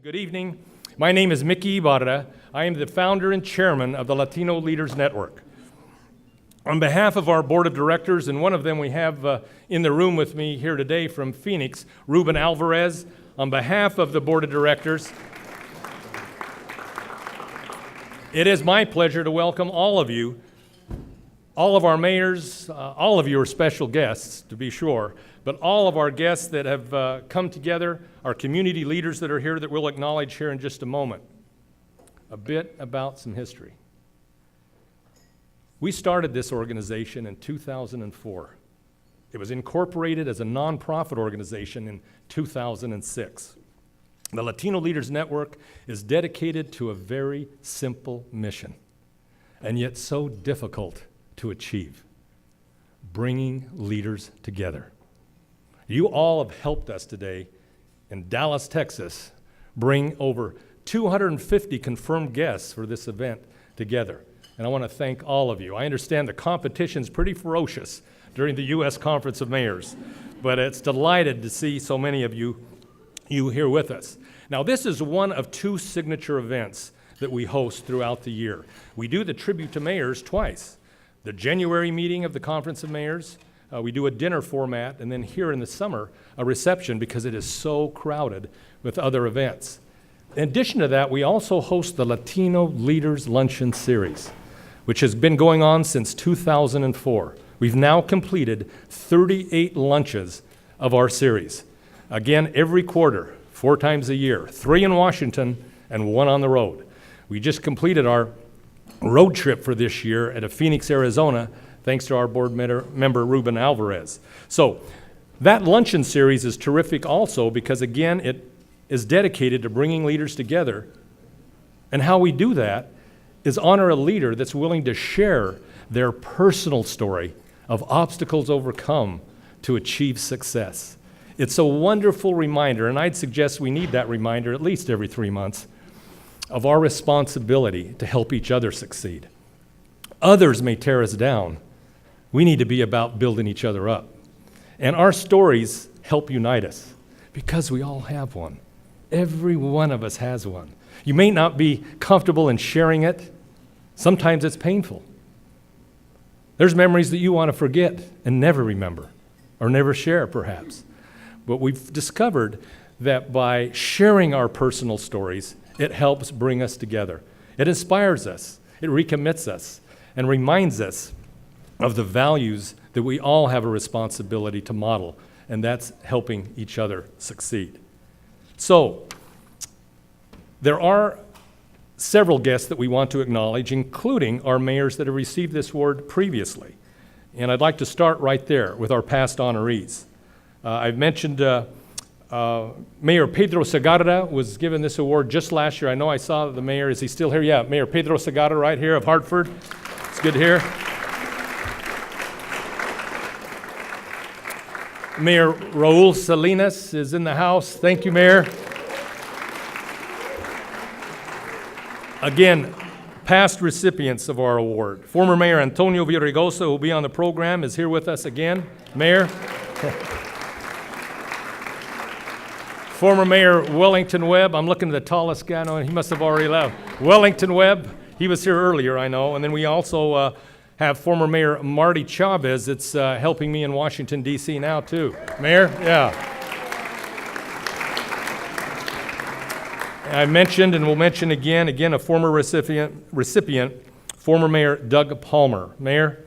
Good evening. My name is Mickey Ibarra. I am the founder and chairman of the Latino Leaders Network. On behalf of our board of directors, and one of them we have in the room with me here today from Phoenix, Ruben Alvarez, on behalf of the board of directors, it is my pleasure to welcome all of you, all of our mayors, all of you are special guests, to be sure, but all of our guests that have come together, our community leaders that are here that we'll acknowledge here in just a moment. A bit about some history. We started this organization in 2004. It was incorporated as a nonprofit organization in 2006. The Latino Leaders Network is dedicated to a very simple mission, and yet so difficult to achieve: bringing leaders together. You all have helped us today in Dallas, Texas, bring over 250 confirmed guests for this event together. And I want to thank all of you. I understand the competition's pretty ferocious during the U.S. Conference of Mayors, but it's delighted to see so many of you here with us. Now, this is one of two signature events that we host throughout the year. We do the Tribute to Mayors twice. The January meeting of the Conference of Mayors, we do a dinner format, and then here in the summer, a reception because it is so crowded with other events. In addition to that, we also host the Latino Leaders Luncheon Series, which has been going on since 2004. We've now completed 38 lunches of our series. Again, every quarter, 4 times a year, 3 in Washington and 1 on the road. We just completed our road trip for this year at Phoenix, Arizona, thanks to our board member, Ruben Alvarez. So that luncheon series is terrific also because, again, it is dedicated to bringing leaders together. And how we do that is honor a leader that's willing to share their personal story of obstacles overcome to achieve success. It's a wonderful reminder, and I'd suggest we need that reminder at least every 3 months, of our responsibility to help each other succeed. Others may tear us down. We need to be about building each other up. And our stories help unite us because we all have one. Every one of us has one. You may not be comfortable in sharing it. Sometimes it's painful. There's memories that you want to forget and never remember, or never share, perhaps. But we've discovered that by sharing our personal stories, it helps bring us together. It inspires us, it recommits us, and reminds us of the values that we all have a responsibility to model, and that's helping each other succeed. So, there are several guests that we want to acknowledge, including our mayors that have received this award previously. And I'd like to start right there with our past honorees. I've mentioned Mayor Pedro Segarra was given this award just last year. I know I saw the mayor. Is he still here? Yeah, Mayor Pedro Segarra right here of Hartford. It's good to hear. Mayor Raul Salinas is in the house. Thank you, Mayor. Again, past recipients of our award. Former Mayor Antonio Villaraigosa, who will be on the program, is here with us again. Mayor. Former Mayor Wellington Webb. I'm looking at the tallest guy. No, he must have already left. Wellington Webb. He was here earlier, I know. And then we also have former Mayor Marty Chavez that's helping me in Washington, D.C. now, too. Mayor? Yeah. I mentioned, and will mention again, a former recipient, former Mayor Doug Palmer. Mayor?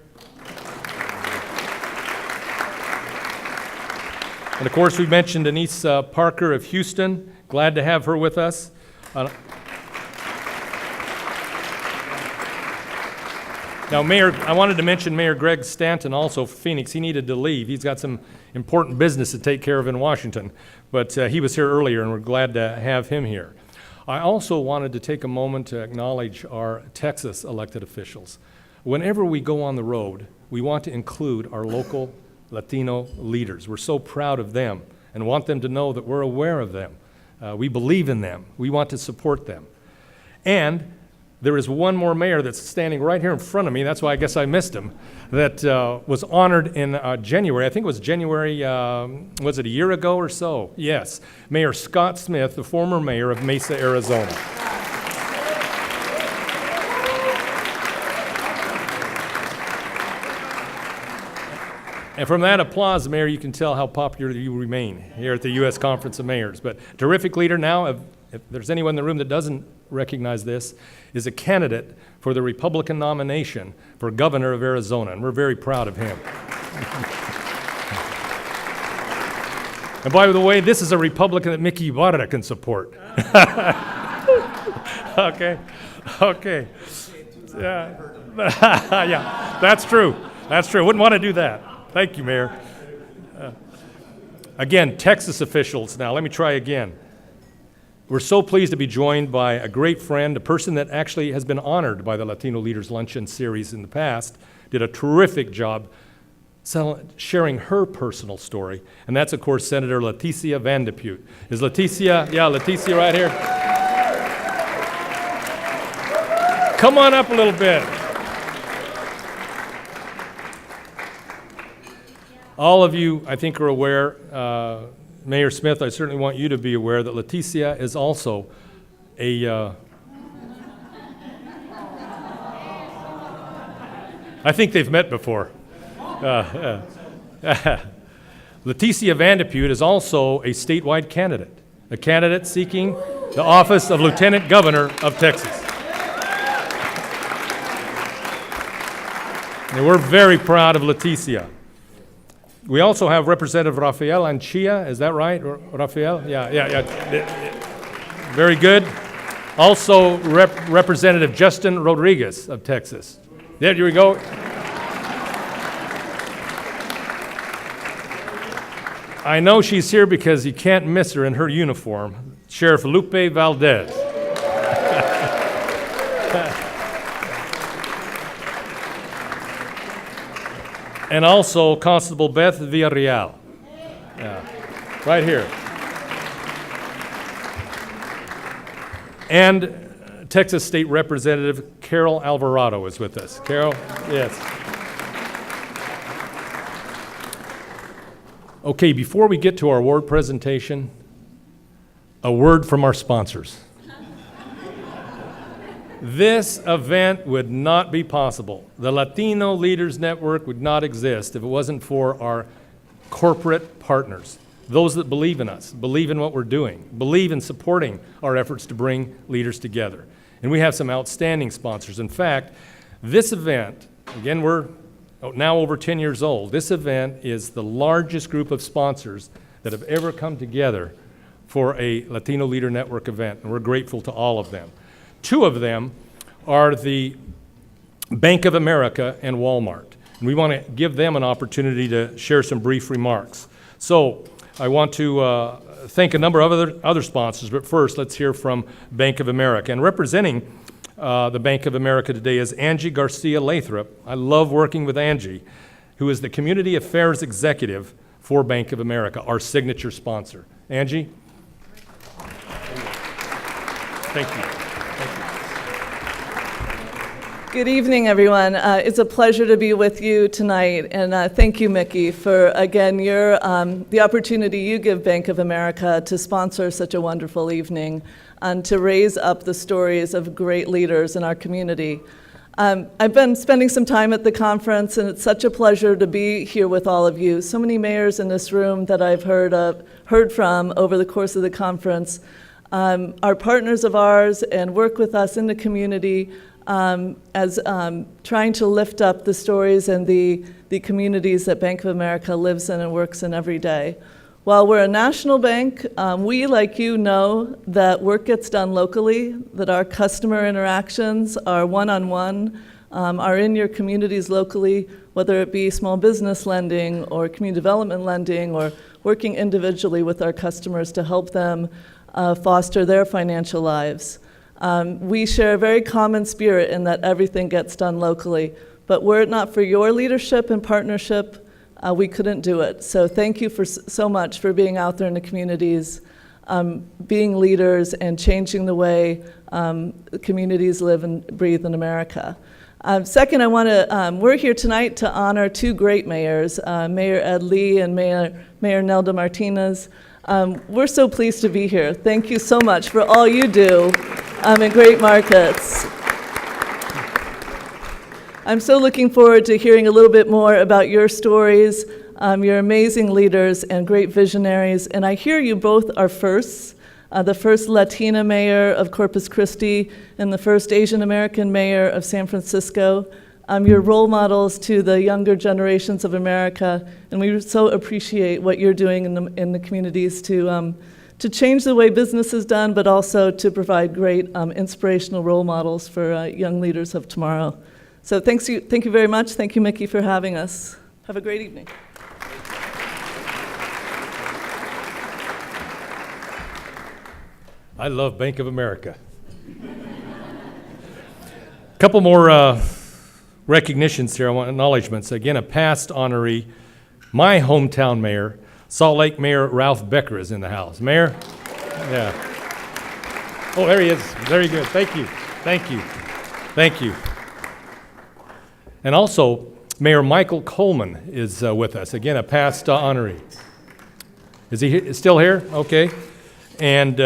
And of course, we mentioned Denise Parker of Houston. Glad to have her with us. Now, Mayor, I wanted to mention Mayor Greg Stanton, also Phoenix. He needed to leave. He's got some important business to take care of in Washington, but he was here earlier, and we're glad to have him here. I also wanted to take a moment to acknowledge our Texas elected officials. Whenever we go on the road, we want to include our local Latino leaders. We're so proud of them and want them to know that we're aware of them. We believe in them. We want to support them. And there is one more mayor that's standing right here in front of me. That's why I guess I missed him. That was honored in January. I think it was January, was it a year ago or so? Yes. Mayor Scott Smith, the former mayor of Mesa, Arizona. And from that applause, Mayor, you can tell how popular you remain here at the U.S. Conference of Mayors. But terrific leader now, if there's anyone in the room that doesn't recognize this, is a candidate for the Republican nomination for governor of Arizona, and we're very proud of him. And by the way, this is a Republican that Mickey Ibarra can support. Okay. Yeah. Yeah, that's true. That's true. Wouldn't want to do that. Thank you, Mayor. Again, Texas officials now. Let me try again. We're so pleased to be joined by a great friend, a person that actually has been honored by the Latino Leaders Luncheon series in the past, did a terrific job sharing her personal story, and that's, of course, Senator Leticia Van de Putte. Is Leticia, yeah, Leticia right here? Come on up a little bit. All of you, I think, are aware, Mayor Smith, I certainly want you to be aware that Leticia is also a, I think they've met before. Leticia Van de Putte is also a statewide candidate, a candidate seeking the office of Lieutenant Governor of Texas. And we're very proud of Leticia. We also have Representative Rafael Anchia, is that right, Rafael? Yeah. Very good. Also, Representative Justin Rodriguez of Texas. There you go. I know she's here because you can't miss her in her uniform, Sheriff Lupe Valdez. And also Constable Beth Villarreal. Yeah, right here. And Texas State Representative Carol Alvarado is with us. Carol, yes. Okay, before we get to our award presentation, a word from our sponsors. This event would not be possible. The Latino Leaders Network would not exist if it wasn't for our corporate partners, those that believe in us, believe in what we're doing, believe in supporting our efforts to bring leaders together. And we have some outstanding sponsors. In fact, this event, again, we're now over 10 years old. This event is the largest group of sponsors that have ever come together for a Latino Leader Network event, and we're grateful to all of them. Two of them are the Bank of America and Walmart. And we want to give them an opportunity to share some brief remarks. So I want to thank a number of other sponsors, but first let's hear from Bank of America. And representing the Bank of America today is Angie Garcia Lathrop. I love working with Angie, who is the Community Affairs Executive for Bank of America, our signature sponsor. Angie? Thank you. Good evening, everyone. It's a pleasure to be with you tonight, and thank you, Mickey, for, again, the opportunity you give Bank of America to sponsor such a wonderful evening and to raise up the stories of great leaders in our community. I've been spending some time at the conference, and it's such a pleasure to be here with all of you. So many mayors in this room that I've heard from over the course of the conference are partners of ours and work with us in the community as trying to lift up the stories and the communities that Bank of America lives in and works in every day. While we're a national bank, we, like you, know that work gets done locally, that our customer interactions are one-on-one, are in your communities locally, whether it be small business lending or community development lending or working individually with our customers to help them foster their financial lives. We share a very common spirit in that everything gets done locally, but were it not for your leadership and partnership, we couldn't do it. So thank you so much for being out there in the communities, being leaders and changing the way communities live and breathe in America. Second, we're here tonight to honor two great mayors, Mayor Ed Lee and Mayor Nelda Martinez. We're so pleased to be here. Thank you so much for all you do in great markets. I'm so looking forward to hearing a little bit more about your stories. You're amazing leaders and great visionaries, and I hear you both are firsts. The first Latina mayor of Corpus Christi and the first Asian American mayor of San Francisco. You're role models to the younger generations of America, and we so appreciate what you're doing in the communities to change the way business is done, but also to provide great inspirational role models for young leaders of tomorrow. So thank you very much. Thank you, Mickey, for having us. Have a great evening. I love Bank of America. A couple more recognitions here. I want acknowledgments. Again, a past honoree, my hometown mayor, Salt Lake Mayor Ralph Becker is in the house. Mayor? Yeah. Oh, there he is. Very good. Thank you. Thank you. Thank you. And also, Mayor Michael Coleman is with us. Again, a past honoree. Is he still here? Okay. And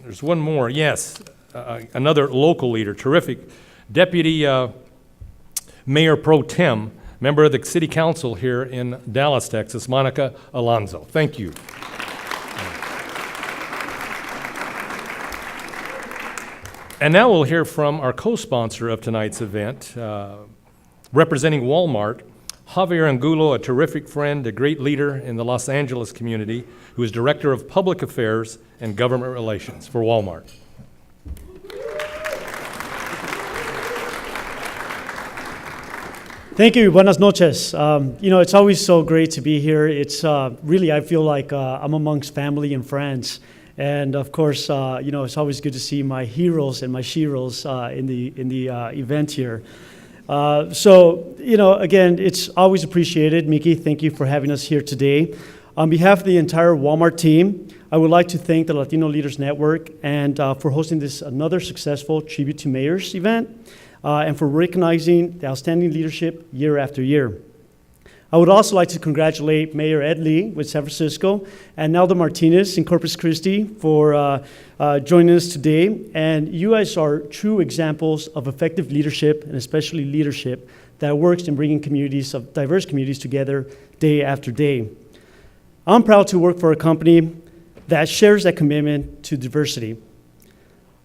there's one more. Yes, another local leader, terrific. Deputy Mayor Pro Tem, member of the City Council here in Dallas, Texas, Monica Alonso. Thank you. And now we'll hear from our co-sponsor of tonight's event, representing Walmart, Javier Angulo, a terrific friend, a great leader in the Los Angeles community, who is Director of Public Affairs and Government Relations for Walmart. Thank you. Buenas noches. It's always so great to be here. It's really, I feel like I'm amongst family and friends. And of course, it's always good to see my heroes and my sheroes in the event here. Again, it's always appreciated. Mickey, thank you for having us here today. On behalf of the entire Walmart team, I would like to thank the Latino Leaders Network and for hosting this another successful Tribute to Mayors event and for recognizing the outstanding leadership year after year. I would also like to congratulate Mayor Ed Lee with San Francisco and Nelda Martinez in Corpus Christi for joining us today. And you guys are true examples of effective leadership, and especially leadership that works in bringing diverse communities together day after day. I'm proud to work for a company that shares that commitment to diversity.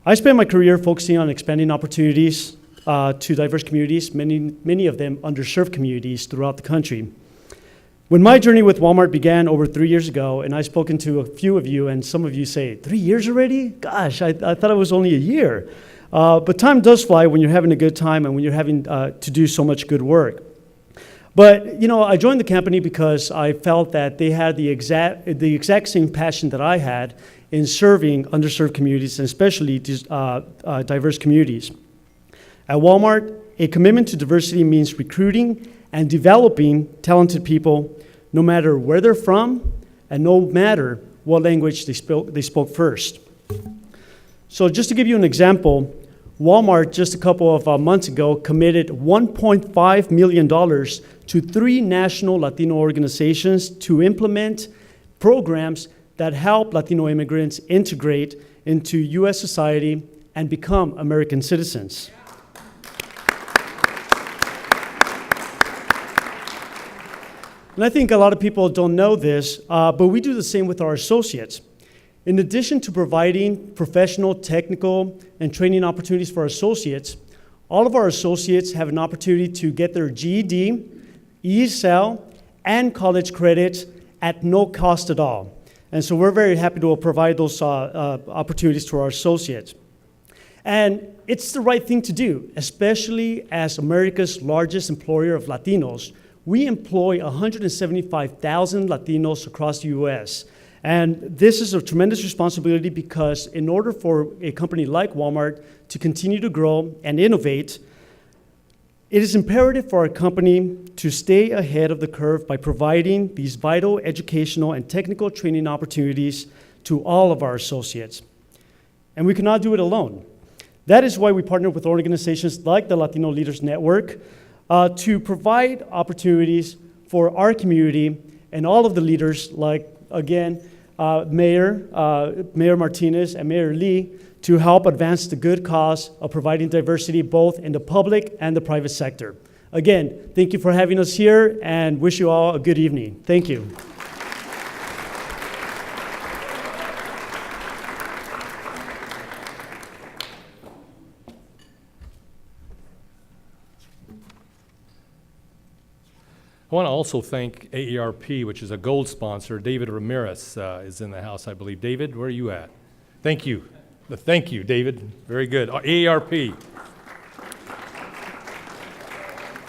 I spent my career focusing on expanding opportunities to diverse communities, many of them underserved communities throughout the country. When my journey with Walmart began over 3 years ago, and I've spoken to a few of you, and some of you say, 3 years already? Gosh, I thought it was only a year. But time does fly when you're having a good time and when you're having to do so much good work. But, I joined the company because I felt that they had the exact same passion that I had in serving underserved communities, and especially diverse communities. At Walmart, a commitment to diversity means recruiting and developing talented people, no matter where they're from and no matter what language they spoke first. So just to give you an example, Walmart just a couple of months ago committed $1.5 million to 3 national Latino organizations to implement programs that help Latino immigrants integrate into U.S. society and become American citizens. And I think a lot of people don't know this, but we do the same with our associates. In addition to providing professional, technical, and training opportunities for our associates, all of our associates have an opportunity to get their GED, ESL, and college credits at no cost at all. And so we're very happy to provide those opportunities to our associates. And it's the right thing to do, especially as America's largest employer of Latinos. We employ 175,000 Latinos across the U.S., and this is a tremendous responsibility because in order for a company like Walmart to continue to grow and innovate, It is imperative for our company to stay ahead of the curve by providing these vital educational and technical training opportunities to all of our associates. And we cannot do it alone. That is why we partner with organizations like the Latino Leaders Network to provide opportunities for our community and all of the leaders, like, again, Mayor Martinez and Mayor Lee, to help advance the good cause of providing diversity both in the public and the private sector. Again, thank you for having us here and wish you all a good evening. Thank you. I want to also thank AARP, which is a gold sponsor. David Ramirez is in the house, I believe. David, where are you at? Thank you. Thank you, David. Very good. AARP.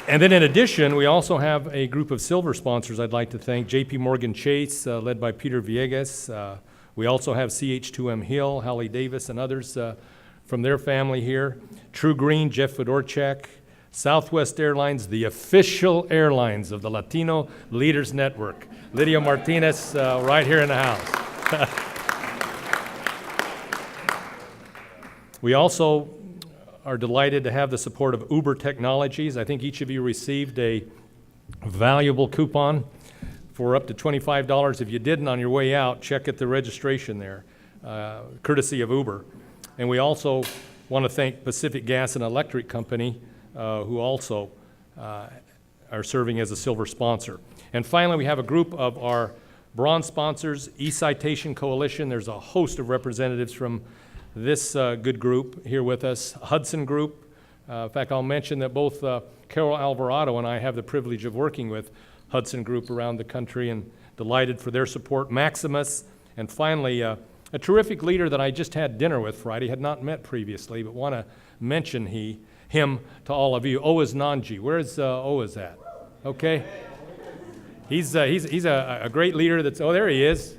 And then in addition, we also have a group of silver sponsors I'd like to thank. JP Morgan Chase, led by Peter Villegas. We also have CH2M Hill, Hallie Davis, and others from their family here. True Green, Jeff Fedorchak. Southwest Airlines, the official airlines of the Latino Leaders Network. Lydia Martinez, right here in the house. We also are delighted to have the support of Uber Technologies. I think each of you received a valuable coupon for up to $25. If you didn't, on your way out, check at the registration there, courtesy of Uber. And we also want to thank Pacific Gas and Electric Company, who also are serving as a silver sponsor. And finally, we have a group of our bronze sponsors, eCitation Coalition. There's a host of representatives from this good group here with us. Hudson Group. In fact, I'll mention that both Carol Alvarado and I have the privilege of working with Hudson Group around the country, and delighted for their support. Maximus, and finally, a terrific leader that I just had dinner with Friday, had not met previously, but want to mention him to all of you. Oaz Nanji. Where's Oaz at? Okay. He's a great leader that's, oh, there he is.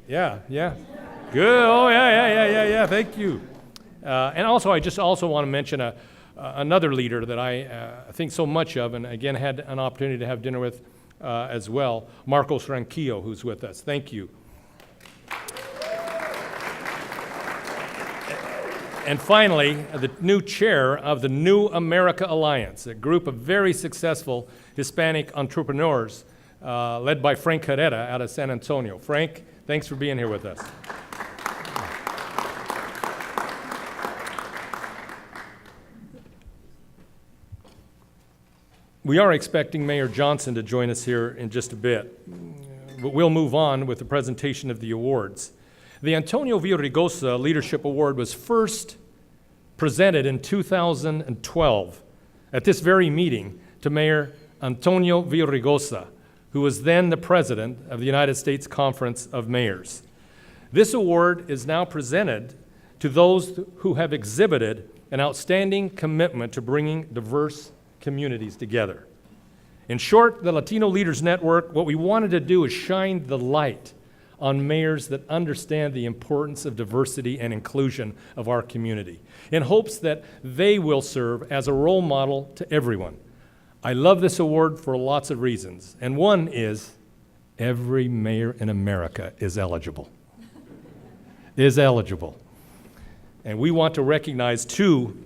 Yeah. Good. Oh, yeah. Thank you. And also, I just also want to mention another leader that I think so much of, and again, had an opportunity to have dinner with as well, Marcos Ranquillo, who's with us. Thank you. And finally, the new chair of the New America Alliance, a group of very successful Hispanic entrepreneurs led by Frank Herrera out of San Antonio. Frank, thanks for being here with us. We are expecting Mayor Johnson to join us here in just a bit, but we'll move on with the presentation of the awards. The Antonio Villaraigosa Leadership Award was first presented in 2012 at this very meeting to Mayor Antonio Villaraigosa, who was then the president of the United States Conference of Mayors. This award is now presented to those who have exhibited an outstanding commitment to bringing diverse communities together. In short, the Latino Leaders Network, what we wanted to do is shine the light on mayors that understand the importance of diversity and inclusion of our community, in hopes that they will serve as a role model to everyone. I love this award for lots of reasons, and one is every mayor in America is eligible. And we want to recognize two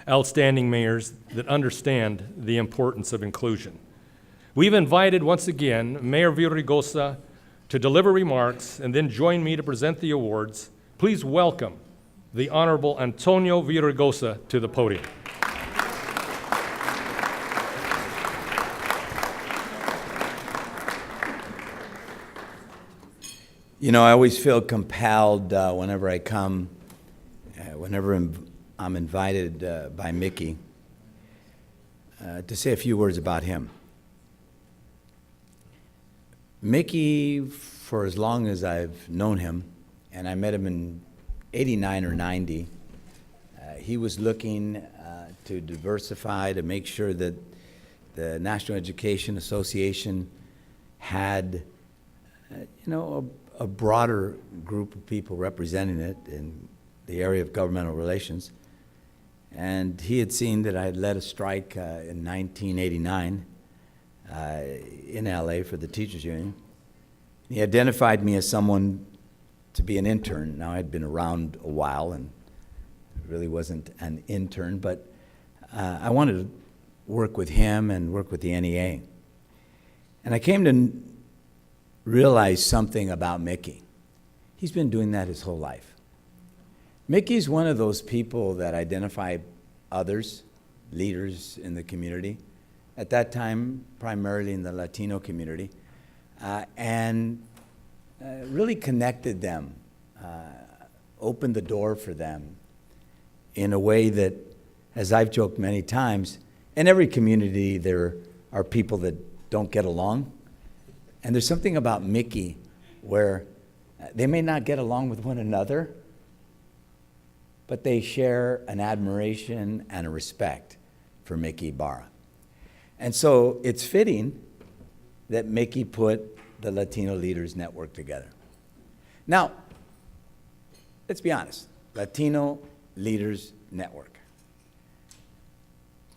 outstanding mayors that understand the importance of inclusion. We've invited, once again, Mayor Villaraigosa to deliver remarks and then join me to present the awards. Please welcome the Honorable Antonio Villaraigosa to the podium. You know, I always feel compelled whenever I come, whenever I'm invited by Mickey, to say a few words about him. Mickey, for as long as I've known him, and I met him in 89 or 90, he was looking to diversify, to make sure that the National Education Association had, a broader group of people representing it in the area of governmental relations. And he had seen that I had led a strike in 1989 in LA for the teachers union. He identified me as someone to be an intern. Now, I'd been around a while and really wasn't an intern, but I wanted to work with him and work with the NEA. And I came to realize something about Mickey. He's been doing that his whole life. Mickey's one of those people that identify others, leaders in the community, at that time primarily in the Latino community, and really connected them, opened the door for them in a way that, as I've joked many times, in every community there are people that don't get along. And there's something about Mickey where they may not get along with one another, but they share an admiration and a respect for Mickey Ibarra. And so it's fitting that Mickey put the Latino Leaders Network together. Now, let's be honest, Latino Leaders Network.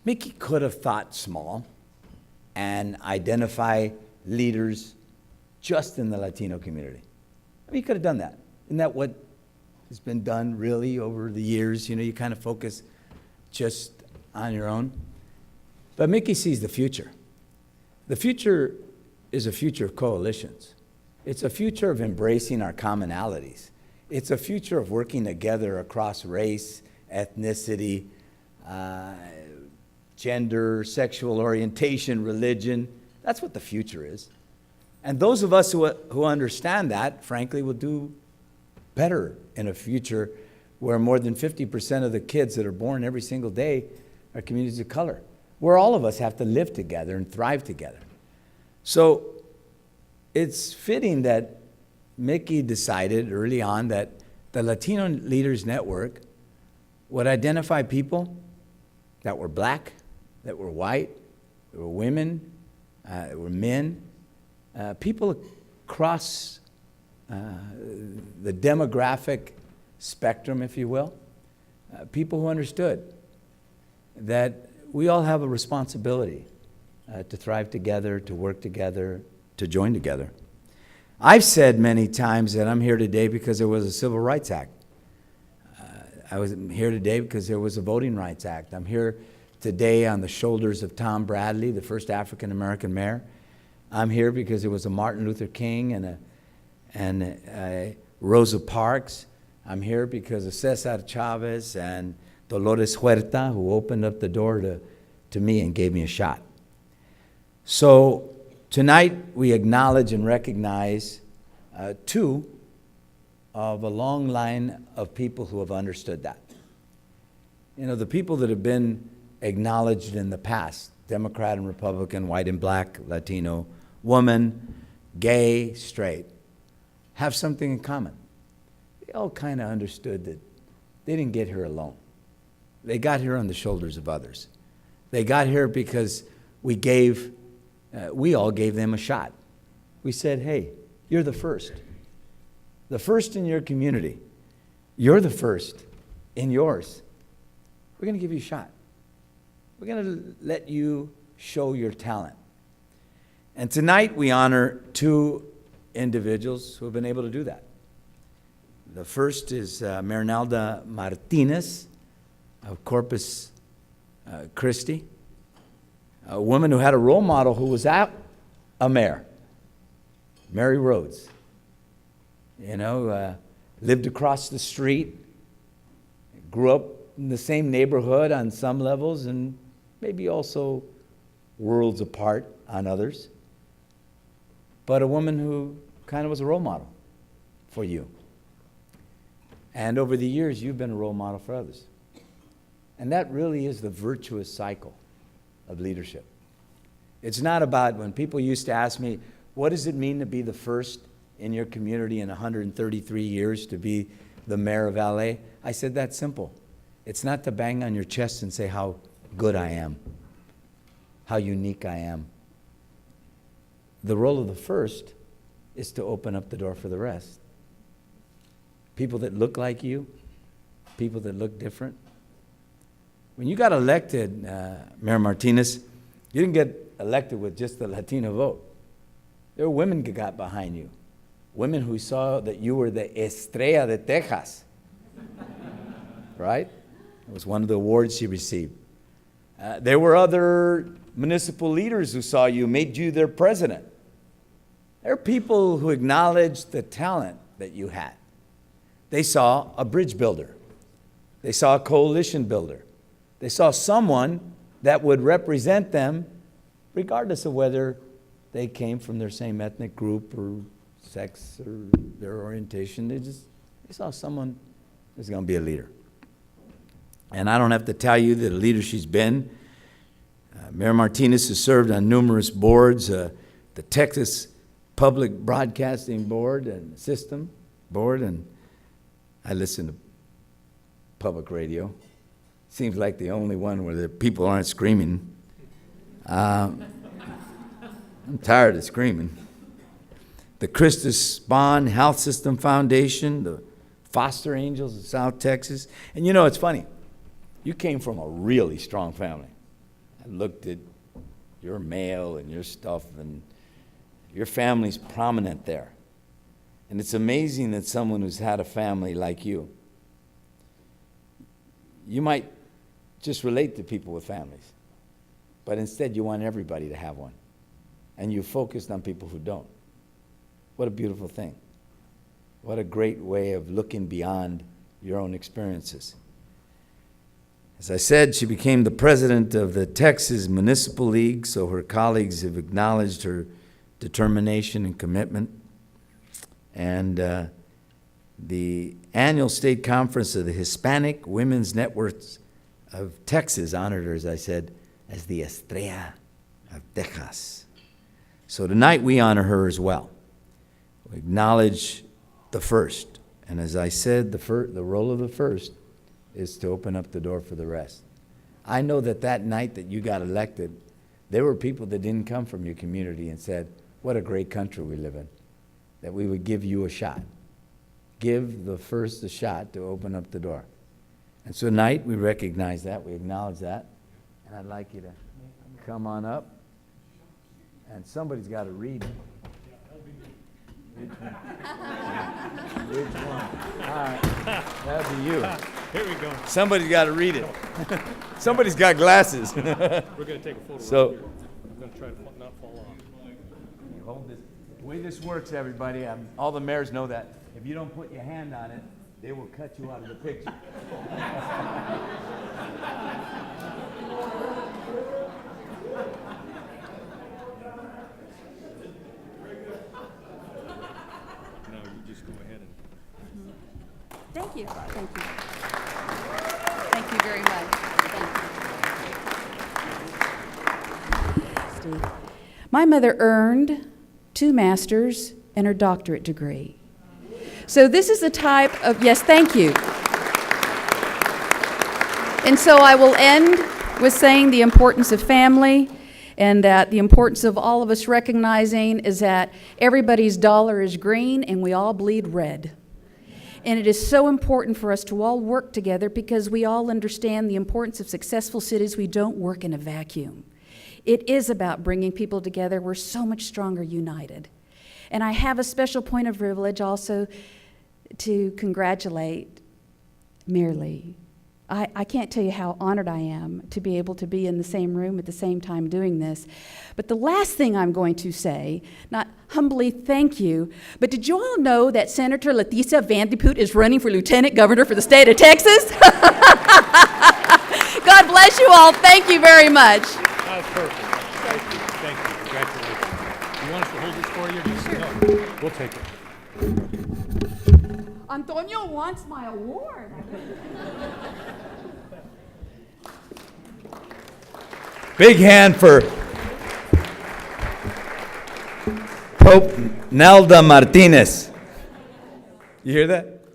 Mickey could have thought small and identify leaders just in the Latino community. I mean, he could have done that. Isn't that what has been done really over the years? You know, you kind of focus just on your own. But Mickey sees the future. The future is a future of coalitions. It's a future of embracing our commonalities. It's a future of working together across race, ethnicity, gender, sexual orientation, religion. That's what the future is. And those of us who understand that, frankly, will do better in a future where more than 50% of the kids that are born every single day are communities of color, where all of us have to live together and thrive together. So it's fitting that Mickey decided early on that the Latino Leaders Network would identify people that were black, that were white, that were women, that were men, people across the demographic spectrum, if you will, people who understood that we all have a responsibility to thrive together, to work together, to join together. I've said many times that I'm here today because there was a Civil Rights Act. I was here today because there was a Voting Rights Act. I'm here today on the shoulders of Tom Bradley, the first African-American mayor. I'm here because there was a Martin Luther King and a Rosa Parks. I'm here because of Cesar Chavez and Dolores Huerta, who opened up the door to me and gave me a shot. So tonight we acknowledge and recognize two of a long line of people who have understood that. You know, the people that have been acknowledged in the past, Democrat and Republican, white and black, Latino, woman, gay, straight, have something in common. They all kind of understood that they didn't get here alone. They got here on the shoulders of others. They got here because we all gave them a shot. We said, hey, you're the first in your community. You're the first in yours. We're going to give you a shot. We're going to let you show your talent. And tonight we honor two individuals who have been able to do that. The first is Mernalda Martinez of Corpus Christi, a woman who had a role model who was a mayor, Mary Rhodes. You know, lived across the street, grew up in the same neighborhood on some levels and maybe also worlds apart on others. But a woman who kind of was a role model for you. And over the years, you've been a role model for others. And that really is the virtuous cycle of leadership. It's not about, when people used to ask me, what does it mean to be the first in your community in 133 years to be the mayor of LA? I said, that's simple. It's not to bang on your chest and say how good I am, how unique I am. The role of the first is to open up the door for the rest. People that look like you, people that look different. When you got elected, Mayor Martinez, you didn't get elected with just the Latino vote. There were women that got behind you. Women who saw that you were the Estrella de Texas. Right? It was one of the awards she received. There were other municipal leaders who saw you, made you their president. There are people who acknowledged the talent that you had. They saw a bridge builder. They saw a coalition builder. They saw someone that would represent them regardless of whether they came from their same ethnic group or sex or their orientation. They saw someone who's going to be a leader. And I don't have to tell you the leader she's been. Mayor Martinez has served on numerous boards, the Texas Public Broadcasting Board and System Board, and I listen to public radio. Seems like the only one where the people aren't screaming. I'm tired of screaming. The Christus Bond Health System Foundation, the Foster Angels of South Texas. And you know, it's funny. You came from a really strong family. I looked at your mail and your stuff, and your family's prominent there. And it's amazing that someone who's had a family like you might just relate to people with families, but instead you want everybody to have one. And you focused on people who don't. What a beautiful thing. What a great way of looking beyond your own experiences. As I said, she became the president of the Texas Municipal League, so her colleagues have acknowledged her determination and commitment. And the annual state conference of the Hispanic Women's Networks of Texas honored her, as I said, as the Estrella of Texas. So tonight we honor her as well. We acknowledge the first. And as I said, the role of the first is to open up the door for the rest. I know that night that you got elected, there were people that didn't come from your community and said, what a great country we live in, that we would give you a shot. Give the first a shot to open up the door. And so tonight we recognize that, we acknowledge that, and I'd like you to come on up. And somebody's got to read. Which one? Which one? All right, that'll be you. Here we go. Somebody's got to read it. Somebody's got glasses. We're going to take a photo So- right here. I'm going to try to not fall off. Hold this. The way this works, everybody, all the mayors know that. If you don't put your hand on it, they will cut you out of the picture. No, you just go ahead and... Thank you. Thank you. Thank you very much. Thank you. Steve. My mother earned 2 masters and her doctorate degree. So this is the type of, yes, thank you. And so I will end with saying the importance of family, and that the importance of all of us recognizing is that everybody's dollar is green and we all bleed red. And it is so important for us to all work together because we all understand the importance of successful cities. We don't work in a vacuum. It is about bringing people together. We're so much stronger united. And I have a special point of privilege also to congratulate Mayor Lee. I can't tell you how honored I am to be able to be in the same room at the same time doing this. But the last thing I'm going to say, not humbly thank you, but did you all know that Senator Leticia Vanderpoot is running for Lieutenant Governor for the state of Texas? God bless you all. Thank you very much. That was perfect. Thank you. Congratulations. You want us to hold this for you? Just, no, we'll take it. Antonio wants my award. Big hand for Pope Nelda Martinez. You hear that?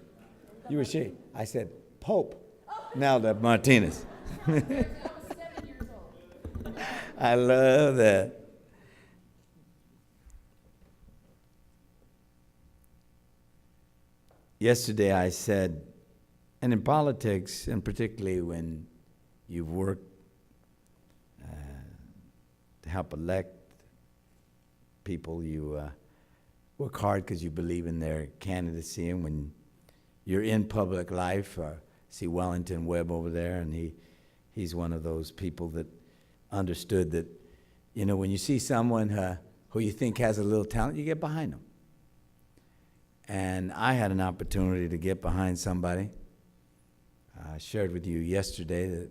You were she. I said Pope Nelda Martinez. I love that. Yesterday I said, and in politics, and particularly when You've worked to help elect people. You work hard because you believe in their candidacy, and when you're in public life, see Wellington Webb over there, and he's one of those people that understood that, you know, when you see someone who you think has a little talent, you get behind them. And I had an opportunity to get behind somebody. I shared with you yesterday that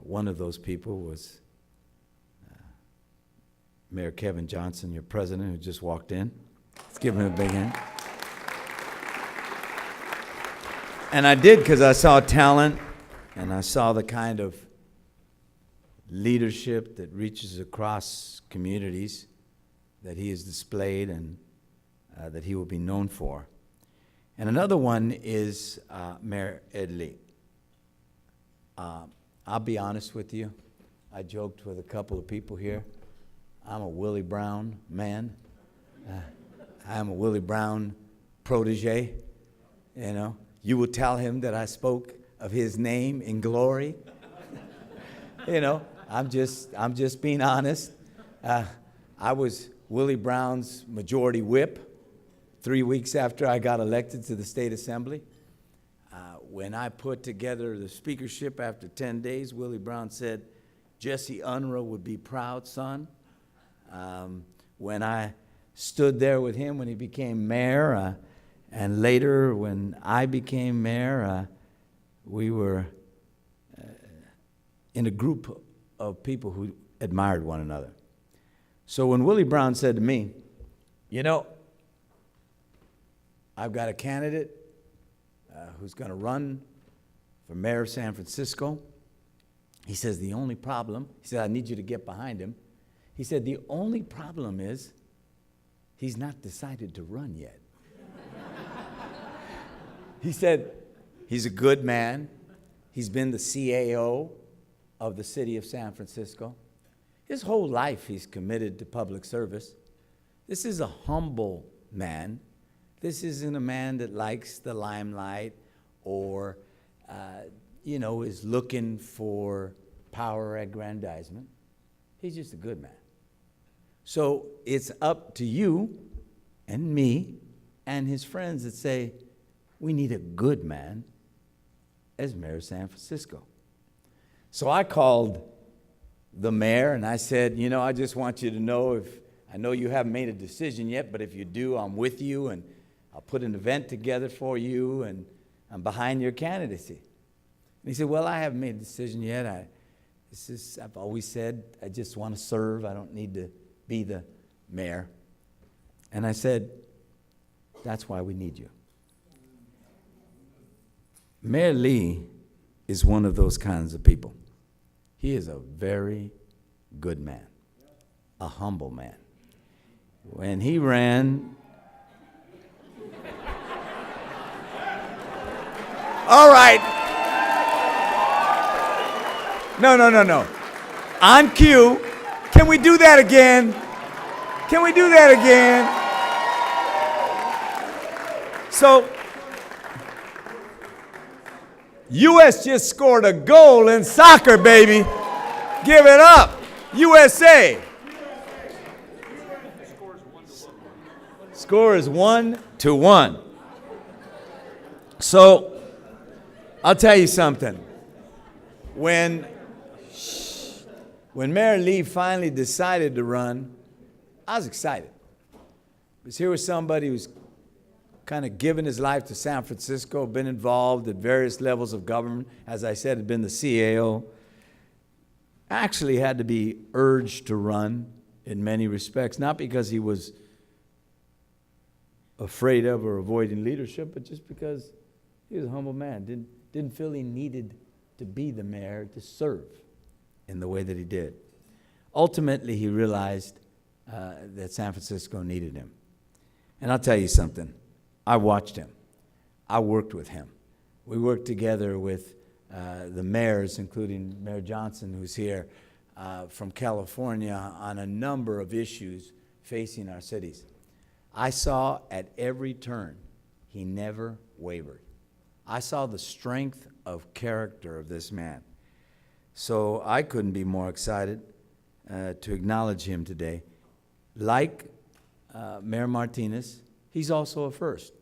one of those people was Mayor Kevin Johnson, your president, who just walked in. Let's give him a big hand. And I did because I saw talent, and I saw the kind of leadership that reaches across communities that he has displayed and that he will be known for. And another one is Mayor Ed Lee. I'll be honest with you. I joked with a couple of people here. I'm a Willie Brown man. I'm a Willie Brown protege. You know, you will tell him that I spoke of his name in glory. You know, I'm just being honest. I was Willie Brown's majority whip 3 weeks after I got elected to the state assembly. When I put together the speakership after 10 days, Willie Brown said, "Jesse Unruh would be proud, son." When I stood there with him when he became mayor, and later when I became mayor, we were in a group of people who admired one another. So when Willie Brown said to me, "You know, I've got a candidate who's going to run for mayor of San Francisco," he says, "the only problem," he said, "I need you to get behind him." He said, "The only problem is he's not decided to run yet." He said, "He's a good man. He's been the CAO of the city of San Francisco. His whole life he's committed to public service. This is a humble man. This isn't a man that likes the limelight or, you know, is looking for power or aggrandizement. He's just a good man. So it's up to you and me and his friends that say, we need a good man as mayor of San Francisco." So I called the mayor and I said, "You know, I just want you to know, I know you haven't made a decision yet, but if you do, I'm with you, and I'll put an event together for you, and I'm behind your candidacy." And he said, "Well, I haven't made a decision yet. I've always said I just want to serve. I don't need to be the mayor." And I said, "That's why we need you." Mayor Lee is one of those kinds of people. He is a very good man, a humble man. When he ran, all right. No. On cue. Can we do that again? Can we do that again? So, U.S. just scored a goal in soccer, baby. Give it up. USA. Score is 1-1. So, I'll tell you something. When Mayor Lee finally decided to run, I was excited. Because here was somebody who's kind of given his life to San Francisco, been involved at various levels of government. As I said, had been the CAO. Actually had to be urged to run in many respects, not because he was afraid of or avoiding leadership, but just because he was a humble man. Didn't feel he needed to be the mayor to serve in the way that he did. Ultimately, he realized that San Francisco needed him. And I'll tell you something. I watched him. I worked with him. We worked together with the mayors, including Mayor Johnson, who's here from California, on a number of issues facing our cities. I saw at every turn, he never wavered. I saw the strength of character of this man. So I couldn't be more excited to acknowledge him today. Like Mayor Martinez, he's also a first.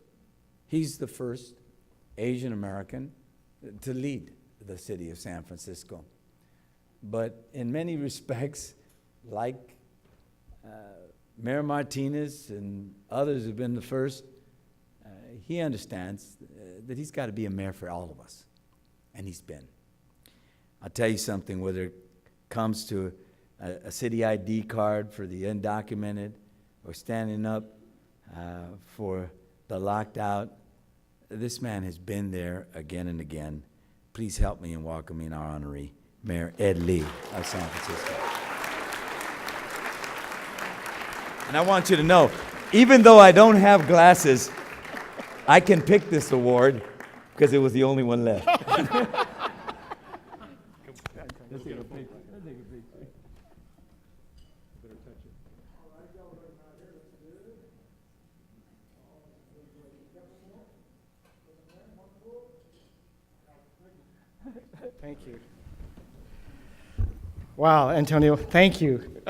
He's the first Asian American to lead the city of San Francisco. But in many respects, like Mayor Martinez and others who've been the first, he understands that he's got to be a mayor for all of us, and he's been. I'll tell you something, whether it comes to a city ID card for the undocumented or standing up for the locked out, this man has been there again and again. Please help me in welcoming our honoree, Mayor Ed Lee of San Francisco. And I want you to know, even though I don't have glasses, I can pick this award because it was the only one left. Thank you. Wow, Antonio, thank you.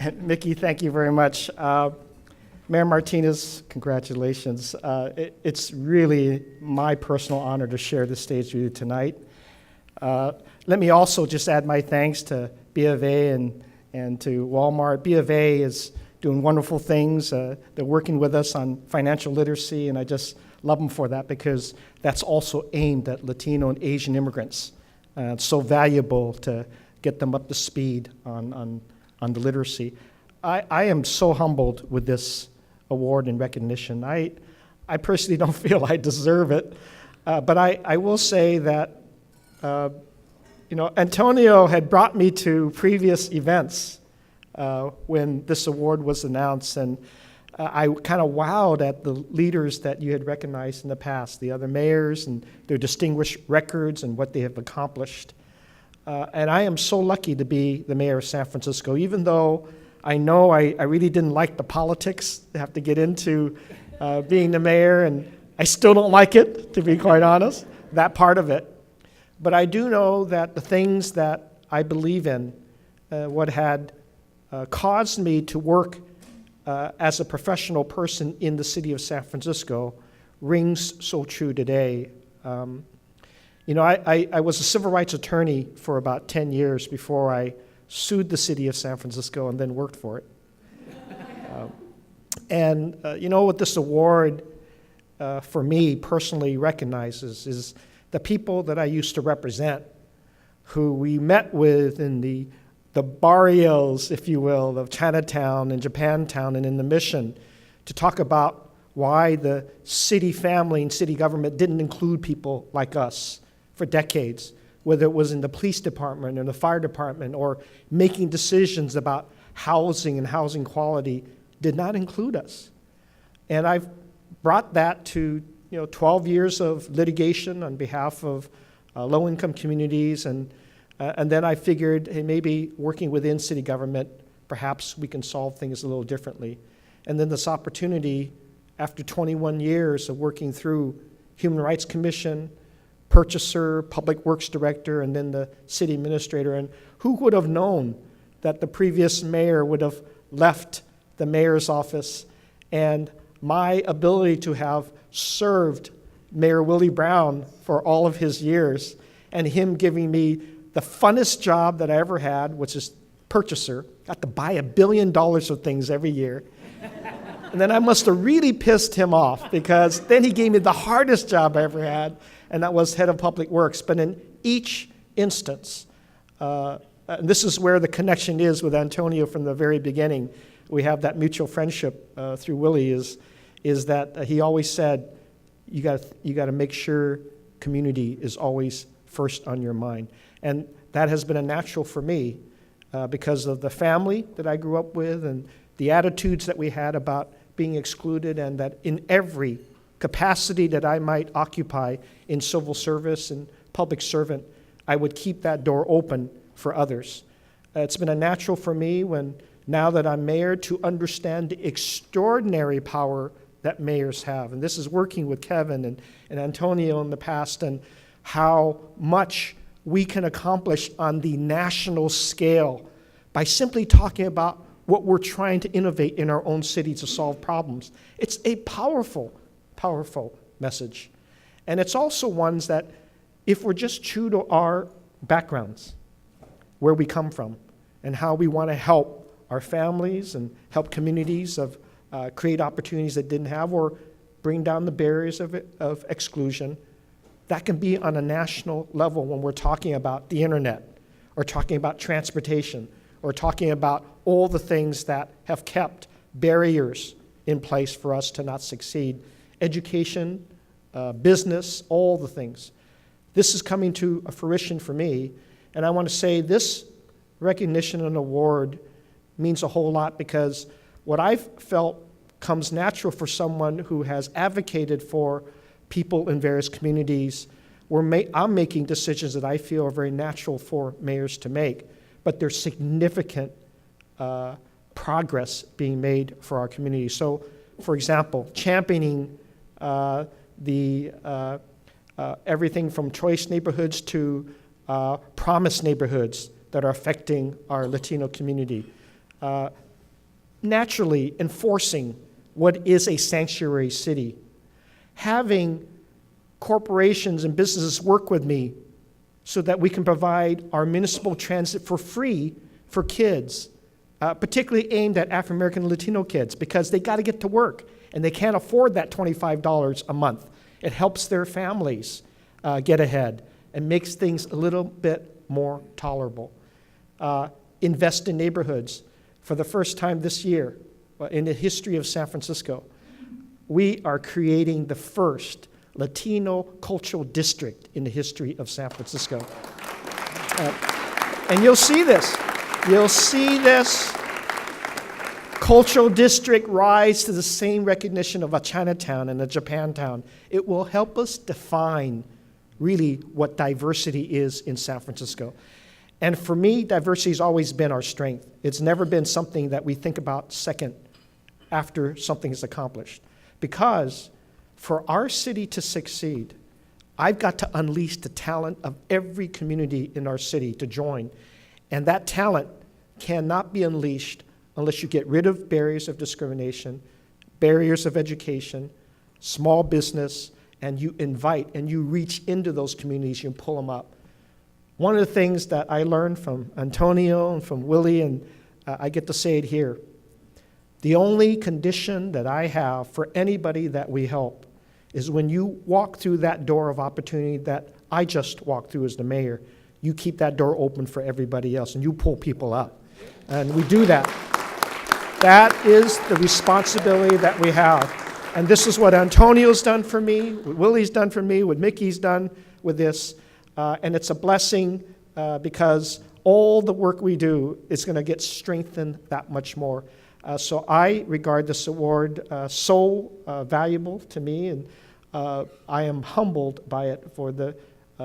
And Mickey, thank you very much. Mayor Martinez, congratulations. It's really my personal honor to share the stage with you tonight. Let me also just add my thanks to B of A and to Walmart. B of A is doing wonderful things. They're working with us on financial literacy, and I just love them for that because that's also aimed at Latino and Asian immigrants. It's so valuable to get them up to speed on the literacy. I am so humbled with this award and recognition. I personally don't feel I deserve it, but I will say that Antonio had brought me to previous events when this award was announced, and I kind of wowed at the leaders that you had recognized in the past, the other mayors and their distinguished records and what they have accomplished. And I am so lucky to be the mayor of San Francisco, even though I know I really didn't like the politics, have to get into being the mayor, and I still don't like it, to be quite honest, that part of it. But I do know that the things that I believe in, what had caused me to work as a professional person in the city of San Francisco rings so true today. I was a civil rights attorney for about 10 years before I sued the city of San Francisco and then worked for it. What this award for me personally recognizes is the people that I used to represent, who we met with in the barrios, if you will, of Chinatown and Japantown and in the Mission to talk about why the city family and city government didn't include people like us for decades, whether it was in the police department or the fire department or making decisions about housing and housing quality, did not include us. And I've brought that to 12 years of litigation on behalf of low-income communities, and then I figured, hey, maybe working within city government, perhaps we can solve things a little differently. And then this opportunity, after 21 years of working through Human Rights Commission, purchaser, public works director, and then the city administrator, and who would have known that the previous mayor would have left the mayor's office, and my ability to have served Mayor Willie Brown for all of his years, and him giving me the funnest job that I ever had, which is purchaser. Got to buy $1 billion of things every year. And then I must have really pissed him off, because then he gave me the hardest job I ever had, and that was head of public works. But in each instance, and this is where the connection is with Antonio from the very beginning. We have that mutual friendship through Willie, is that he always said, you got to make sure community is always first on your mind. And that has been a natural for me because of the family that I grew up with and the attitudes that we had about being excluded, and that in every capacity that I might occupy in civil service and public servant, I would keep that door open for others. It's been a natural for me, now that I'm mayor, to understand the extraordinary power that mayors have. And this is working with Kevin and Antonio in the past, and how much we can accomplish on the national scale by simply talking about what we're trying to innovate in our own city to solve problems. It's a powerful, powerful message. And it's also ones that, if we're just true to our backgrounds, where we come from, and how we want to help our families and help communities create opportunities that didn't have, or bring down the barriers of exclusion, that can be on a national level when we're talking about the internet, or talking about transportation, or talking about all the things that have kept barriers in place for us to not succeed. Education, business, all the things. This is coming to a fruition for me, and I want to say this recognition and award means a whole lot, because what I've felt comes natural for someone who has advocated for people in various communities, where I'm making decisions that I feel are very natural for mayors to make, but there's significant progress being made for our community. So, for example, championing everything from choice neighborhoods to promise neighborhoods that are affecting our Latino community. Naturally enforcing what is a sanctuary city. Having corporations and businesses work with me so that we can provide our municipal transit for free for kids, particularly aimed at African American and Latino kids, because they got to get to work and they can't afford that $25 a month. It helps their families get ahead and makes things a little bit more tolerable. Invest in neighborhoods. For the first time this year in the history of San Francisco, we are creating the first Latino cultural district in the history of San Francisco. And you'll see this. You'll see this cultural district rise to the same recognition of a Chinatown and a Japantown. It will help us define really what diversity is in San Francisco. And for me, diversity has always been our strength. It's never been something that we think about second after something is accomplished. Because for our city to succeed, I've got to unleash the talent of every community in our city to join. And that talent cannot be unleashed unless you get rid of barriers of discrimination, barriers of education, small business, and you invite and you reach into those communities, you pull them up. One of the things that I learned from Antonio and from Willie, and I get to say it here, the only condition that I have for anybody that we help is when you walk through that door of opportunity that I just walked through as the mayor, you keep that door open for everybody else and you pull people up. And we do that. That is the responsibility that we have. And this is what Antonio's done for me, what Willie's done for me, what Mickey's done with this. And it's a blessing because all the work we do is going to get strengthened that much more. So I regard this award so valuable to me, and I am humbled by it for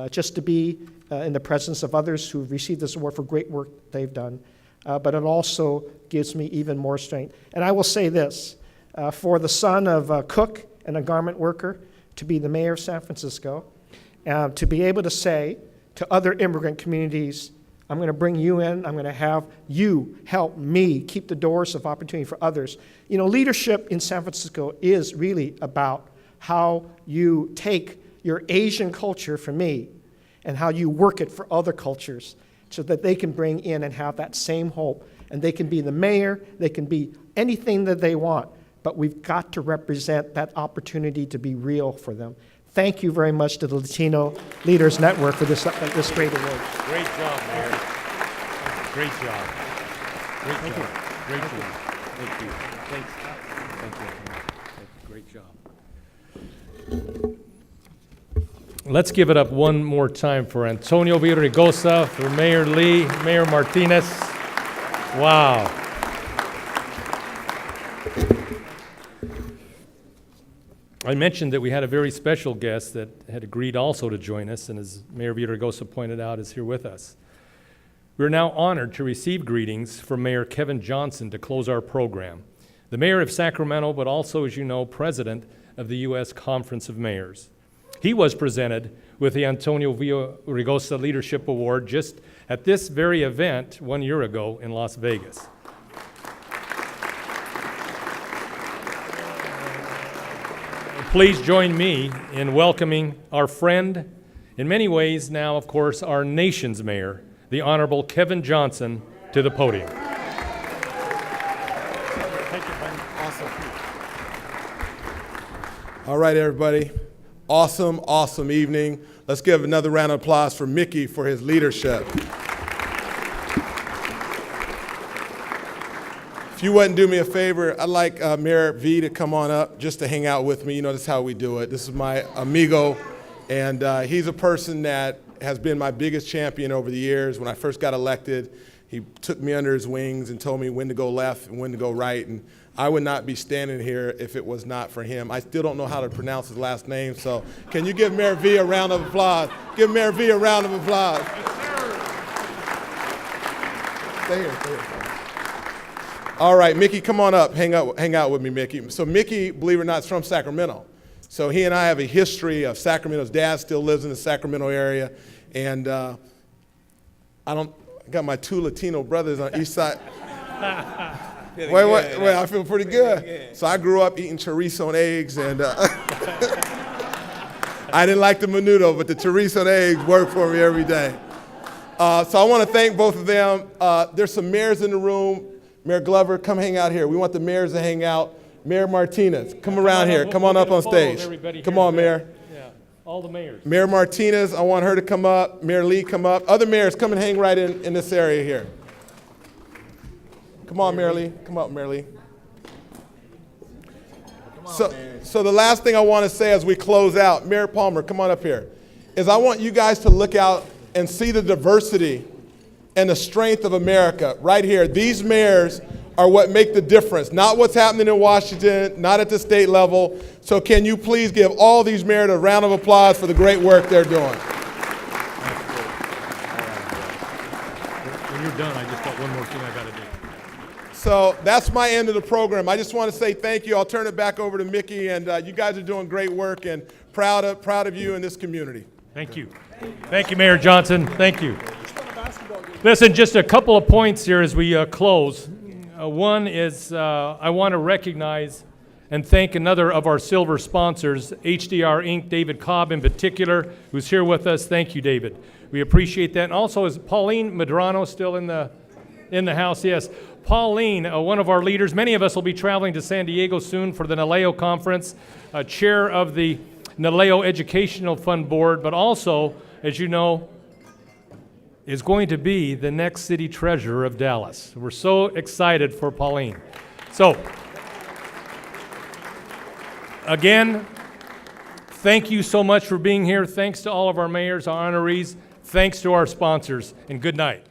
just to be in the presence of others who've received this award for great work they've done. But it also gives me even more strength. And I will say this, for the son of a cook and a garment worker to be the mayor of San Francisco, to be able to say to other immigrant communities, I'm going to bring you in, I'm going to have you help me keep the doors of opportunity for others. You know, leadership in San Francisco is really about how you take your Asian culture for me and how you work it for other cultures so that they can bring in and have that same hope. And they can be the mayor, they can be anything that they want, but we've got to represent that opportunity to be real for them. Thank you very much to the Latino Leaders Network for this great award. Great job, Mayor. Great job. Great job. Great job. Thank you. Thanks. Thank you. Great job. Let's give it up one more time for Antonio Villaraigosa, for Mayor Lee, Mayor Martinez. Wow. I mentioned that we had a very special guest that had agreed also to join us, and as Mayor Villaraigosa pointed out, is here with us. We're now honored to receive greetings from Mayor Kevin Johnson to close our program. The Mayor of Sacramento, but also, as you know, President of the U.S. Conference of Mayors. He was presented with the Antonio Villaraigosa Leadership Award just at this very event 1 year ago in Las Vegas. Please join me in welcoming our friend, in many ways now, of course, our nation's mayor, the Honorable Kevin Johnson, to the podium. All right, everybody. Awesome, awesome evening. Let's give another round of applause for Mickey for his leadership. If you wouldn't do me a favor, I'd like Mayor V to come on up just to hang out with me. You know, this is how we do it. This is my amigo, and he's a person that has been my biggest champion over the years. When I first got elected, he took me under his wings and told me when to go left and when to go right, and I would not be standing here if it was not for him. I still don't know how to pronounce his last name, so can you give Mayor V a round of applause? Give Mayor V a round of applause. Stay here, stay here. All right, Mickey, come on up. Hang out with me, Mickey. So Mickey, believe it or not, is from Sacramento. So he and I have a history of Sacramento. His dad still lives in the Sacramento area, and I got my two Latino brothers on each side. Wait, I feel pretty good. So I grew up eating chorizo and eggs, and I didn't like the menudo, but the chorizo and eggs work for me every day. So I want to thank both of them. There's some mayors in the room. Mayor Glover, come hang out here. We want the mayors to hang out. Mayor Martinez, come around here. Come on up on stage. Come on, Mayor. Yeah, all the mayors. Mayor Martinez, I want her to come up. Mayor Lee, come up. Other mayors, come and hang right in this area here. Come on, Mayor Lee. Come up, Mayor Lee. So the last thing I want to say as we close out, Mayor Palmer, come on up here, is I want you guys to look out and see the diversity and the strength of America right here. These mayors are what make the difference, not what's happening in Washington, not at the state level. So can you please give all these mayors a round of applause for the great work they're doing? When you're done, I just got one more thing I got to do. So that's my end of the program. I just want to say thank you. I'll turn it back over to Mickey, and you guys are doing great work, and proud of you in this community. Thank you. Thank you, Mayor Johnson. Thank you. Listen, just a couple of points here as we close. One is I want to recognize and thank another of our silver sponsors, HDR Inc., David Cobb in particular, who's here with us. Thank you, David. We appreciate that. And also, is Pauline Medrano still in the house? Yes. Pauline, one of our leaders. Many of us will be traveling to San Diego soon for the NALEO conference, chair of the NALEO Educational Fund Board, but also, as you know, is going to be the next city treasurer of Dallas. We're so excited for Pauline. So, again, thank you so much for being here. Thanks to all of our mayors, our honorees. Thanks to our sponsors, and good night.